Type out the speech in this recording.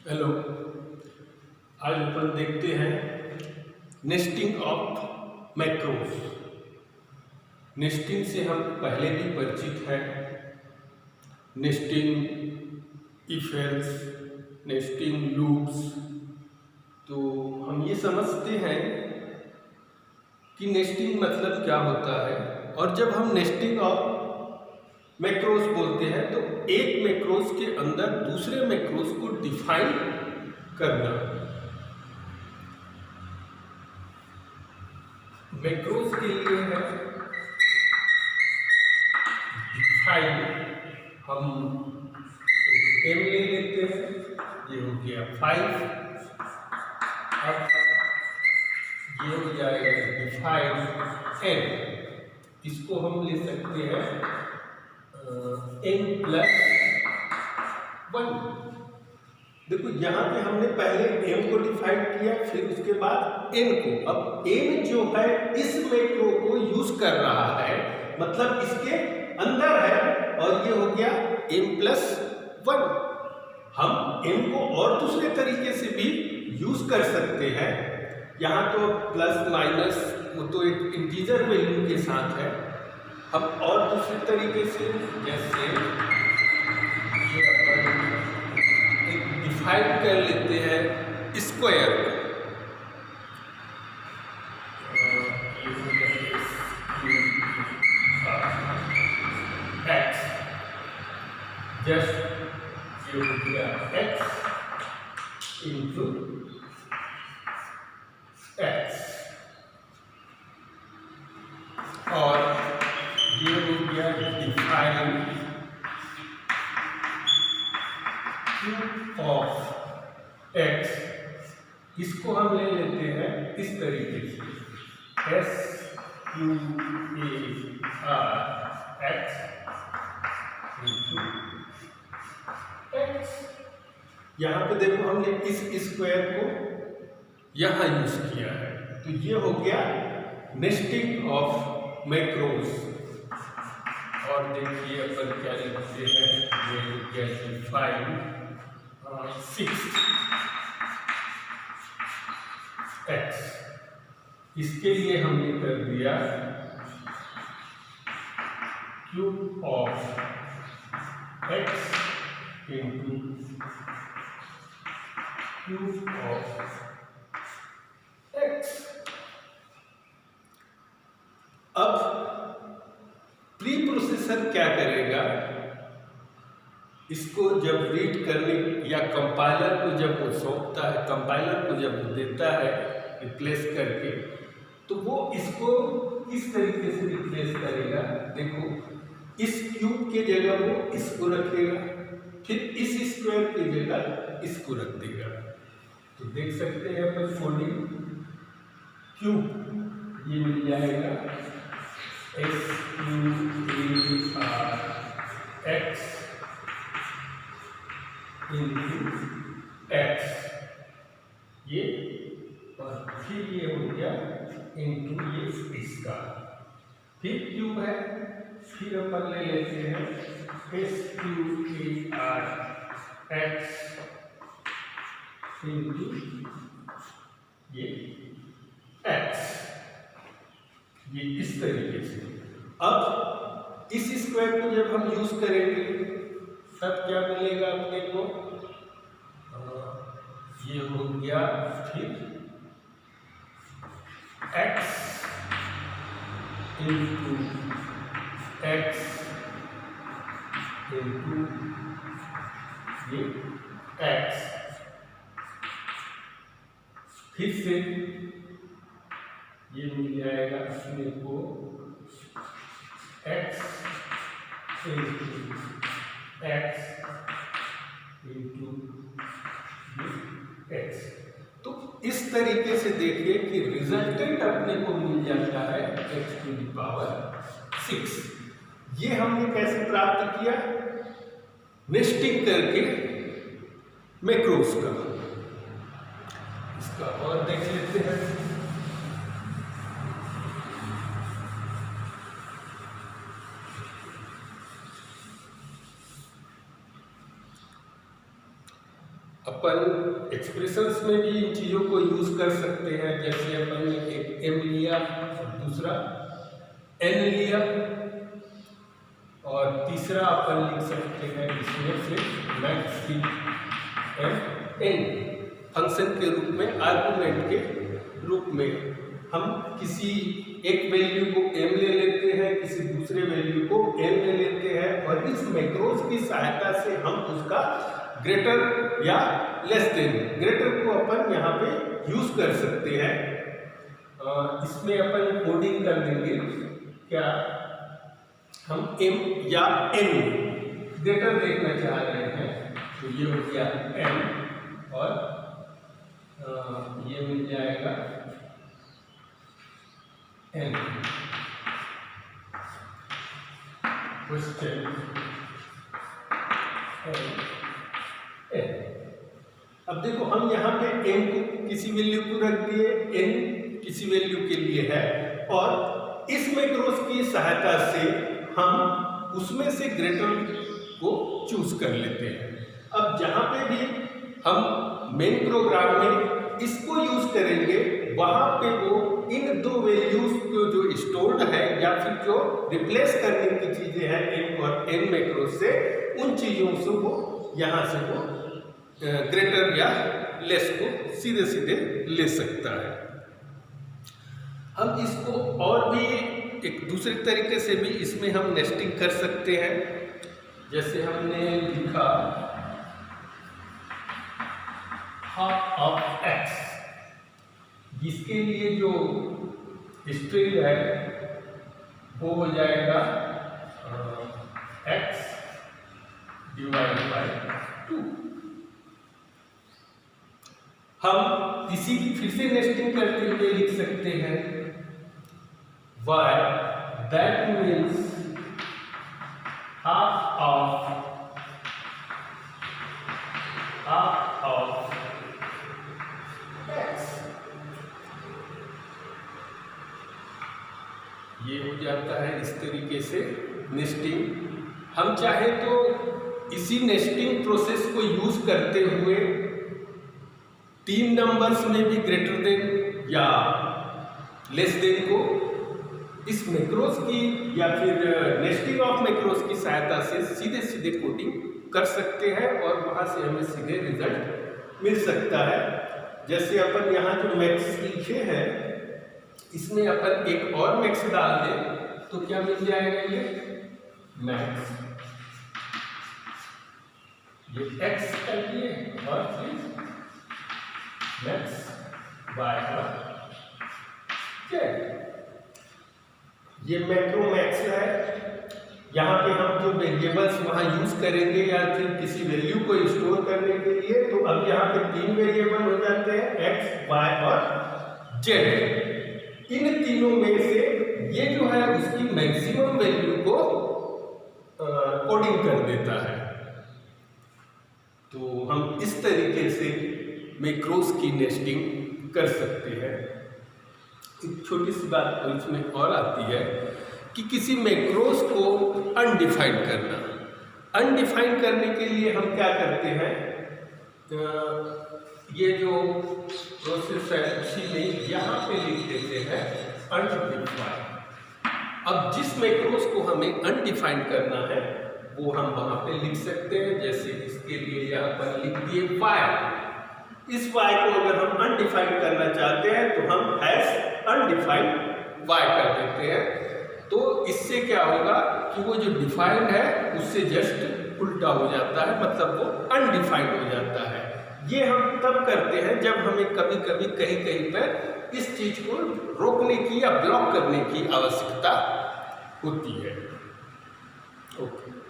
Hello. आज अपन देखते हैं नेस्टिंग ऑफ मैक्रोस। नेस्टिंग से हम पहले भी परिचित हैं। Nesting, if else, nesting loops. तो हम ये समझते हैं कि नेस्टिंग मतलब क्या होता है। और जब हम नेस्टिंग ऑफ मैक्रोस बोलते हैं तो एक मैक्रोस के अंदर दूसरे मैक्रोस को डिफाइन करना। मैक्रोस के लिए है डिफाइन। हम एम ले लेते हैं, ये हो गया 5। अब ये हो जाएगा डिफाइन एन। इसको हम ले सकते हैं n प्लस 1। देखो यहाँ पे हमने पहले m को डिफाइन किया, फिर उसके बाद n को। अब n जो है इस मैक्रो को यूज कर रहा है, मतलब इसके अंदर है, और ये हो गया m प्लस 1। हम m को और दूसरे तरीके से भी यूज कर सकते हैं। यहाँ तो प्लस माइनस वो तो एक इंटीजर वैल्यू के साथ है। हम और दूसरे तरीके से जैसे ये अपन डिफाइन कर लेते हैं स्क्वायर को। एक्स जस्ट ये हो गया एक्स इंटू एक्स, और ये हो गया डिफाइन क्यूब ऑफ एक्स। इसको हम ले लेते हैं इस तरीके से S Q A R x into x. यहाँ पे देखो हमने इस स्क्वायर को यहाँ यूज किया है, तो ये हो गया नेस्टिंग ऑफ मैक्रोस। और देखिए अपन क्या लिखते हैं, ये हो गया डिफाइन 6 एक्स। इसके लिए हमने कर दिया cube of x into cube of x. अब प्री प्रोसेसर क्या करेगा, इसको जब रीड करने या कंपाइलर को जब वो सौंपता है, कंपाइलर को जब वो देता है रिप्लेस करके, तो वो इसको इस तरीके से रिप्लेस करेगा। देखो इस क्यूब के जगह वो इसको रखेगा, फिर इस स्क्वायर की जगह इसको रख देगा। तो देख सकते हैं अपन फोल्डिंग क्यूब ये मिल जाएगा S Q A R x into x, ये और फिर ये हो गया इंटू ये इसका, फिर क्यूब है, फिर अपन ले लेते हैं S Q A R x into ये एक्स, ये इस तरीके से। अब इस स्क्वायर को जब हम यूज करेंगे तब क्या मिलेगा अपने को, ये हो गया फिर x इंटू एक्स इंटू ये x, फिर से ये मिल जाएगा अपने को x into x into x. तो इस तरीके से देखिए कि रिजल्टेंट अपने को मिल जाता है x टू द पावर 6। ये हमने कैसे प्राप्त किया, नेस्टिंग करके मैक्रोस का। इसका और देख लेते हैं। अपन एक्सप्रेशंस में भी इन चीज़ों को यूज़ कर सकते हैं। जैसे अपन ने एक m लिया और दूसरा n लिया और तीसरा अपन लिख सकते हैं इसमें से मैक्सिम n फंक्शन के रूप में, आर्गुमेंट के रूप में। हम किसी एक वैल्यू को m ले लेते हैं, किसी दूसरे वैल्यू को n ले लेते हैं और इस मैक्रोज की सहायता से हम उसका ग्रेटर या लेस देन, ग्रेटर को अपन यहाँ पे यूज कर सकते हैं। इसमें अपन कोडिंग कर देंगे क्या, हम m या n ग्रेटर देखना चाह रहे हैं तो ये हो गया m और ये मिल जाएगा n। क्वेश्चन अब देखो हम यहाँ पे n को किसी वैल्यू को रख दिए, n किसी वैल्यू के लिए है और इस मैक्रोज की सहायता से हम उसमें से ग्रेटर को चूज कर लेते हैं। अब जहाँ पे भी हम मेन प्रोग्राम में इसको यूज करेंगे वहाँ पे वो इन दो वैल्यूज को जो स्टोर्ड है या फिर जो रिप्लेस करने की चीजें हैं m और n मैक्रोज से, उन चीजों से वो यहाँ से वो ग्रेटर या लेस को सीधे सीधे ले सकता है। हम इसको और भी एक दूसरे तरीके से भी इसमें हम नेस्टिंग कर सकते हैं। जैसे हमने लिखा हाफ ऑफ x, जिसके लिए जो स्ट्रिंग है वो हो जाएगा x डिवाइड बाय 2। हम इसी की फिर से नेस्टिंग करते हुए लिख सकते हैं y, that means half of x। ये हो जाता है इस तरीके से नेस्टिंग। हम चाहे तो इसी नेस्टिंग प्रोसेस को यूज करते हुए 3 नंबर्स में भी ग्रेटर देन या लेस देन को इस मैक्रोज की या फिर नेस्टिंग ऑफ मैक्रोज की सहायता से सीधे सीधे कोडिंग कर सकते हैं और वहां से हमें सीधे रिजल्ट मिल सकता है। जैसे अपन यहाँ जो मैक्स लिखे हैं इसमें अपन एक और मैक्स डाल दें तो क्या मिल जाएगा, ये मैक्स, ये x कर दिए और फिर मैक्स बाय z। ये मैक्रो मैक्स है। यहाँ पे हम जो वेरिएबल्स वहाँ यूज करेंगे या फिर किसी वैल्यू को स्टोर करने के लिए, तो अब यहाँ पे 3 वेरिएबल हो जाते हैं x, y और z। इन तीनों में से ये जो है उसकी मैक्सिमम वैल्यू को कोडिंग कर देता है। तो हम इस तरीके से मैक्रोज की नेस्टिंग कर सकते हैं। एक छोटी सी बात तो इसमें और आती है कि किसी मैक्रोज को अनडिफाइंड करना। अनडिफाइंड करने के लिए हम क्या करते हैं, ये जो प्रोसेस है उसी में यहाँ पे लिख देते हैं अनडिफाइंड। अब जिस मैक्रोज को हमें अनडिफाइंड करना है वो हम वहाँ पे लिख सकते हैं। जैसे इसके लिए यहाँ पर लिख दिए y। इस y को अगर हम अनडिफाइंड करना चाहते हैं तो हम अनडिफाइंड y कर देते हैं। तो इससे क्या होगा कि वो जो डिफाइंड है उससे जस्ट उल्टा हो जाता है, मतलब वो अनडिफाइंड हो जाता है। ये हम तब करते हैं जब हमें कभी कभी कहीं कहीं पर इस चीज को रोकने की या ब्लॉक करने की आवश्यकता होती है। ओके।